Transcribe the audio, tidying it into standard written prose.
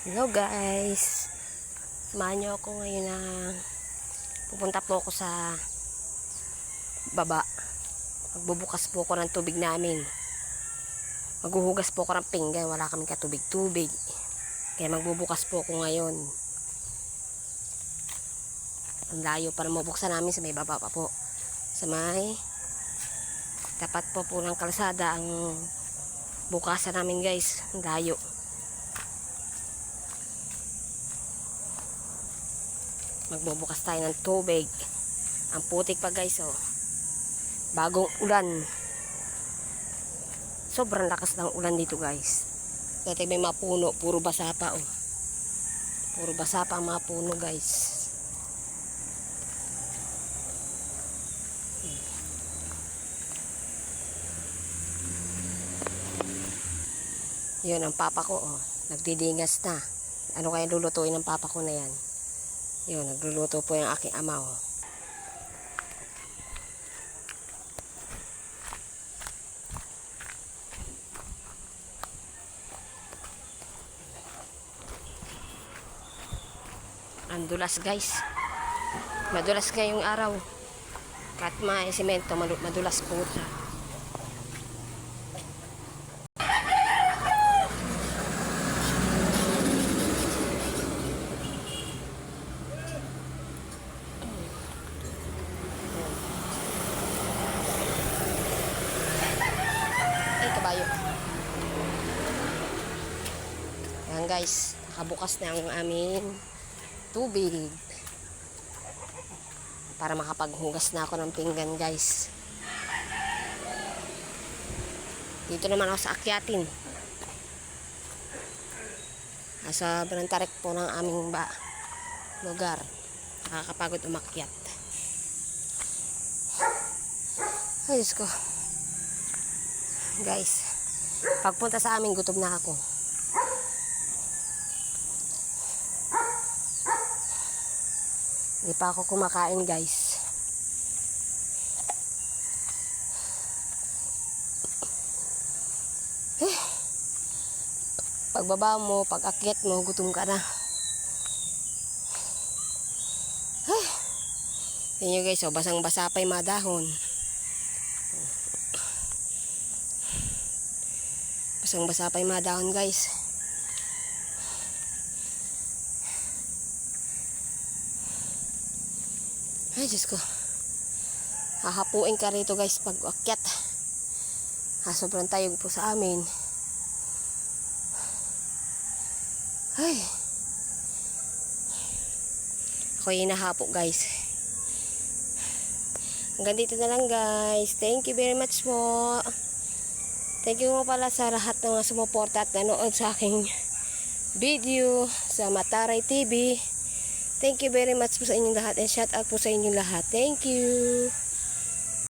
Hello guys, samahan niyo ako ngayon na pupunta po ako sa baba. Magbubukas po ako ng tubig namin. Maghuhugas po ako ng pinggan, wala kaming katubig-tubig. Kaya magbubukas po ako ngayon. Ang layo para mabuksan namin sa may baba pa po. Sa may tapat po ng kalsada ang bukasan namin guys. Ang layo. Magbubukas tayo ng tubig. Ang putik pa guys, oh. Bagong ulan. Sobrang lakas ng ulan dito guys. Dati may mga puno, puro basa pa, oh. Puro basa pa ang mga puno guys. Yun ang papa ko, oh. Nagdidingas na. Ano kaya lulutuin ng papa ko na yan? Yun, nagluluto po yung aking ama, oh. Ang dulas guys. Madulas ngayong araw. Kahit may semento, madulas po siya. Kabayo. Ayan guys, nakabukas na ang aming tubig para makapaghugas na ako ng pinggan guys. Dito naman ako sa akyatin. Sa Brantarek po ng aming lugar. Nakakapagod umakyat. Ay Diyos ko guys, pagpunta sa amin gutom na ako. Hindi pa ako kumakain guys. Pagbaba mo, pag-akyat mo, gutom ka na. Tingnan nyo guys, oh, basang-basa pa yung mga dahon. Basang-basa pa yung mga dahon guys. Ay Diyos ko, hahapuin ka rito guys pag akyat. Sobrang tayog po sa amin. Ay, ako yung nahapo guys. Hanggang dito na lang guys. Thank you very much po. Thank you mo pala sa lahat ng sumuporta at nanood sa aking video sa Mataray TV. Thank you very much po sa inyong lahat and shout out po sa inyong lahat. Thank you.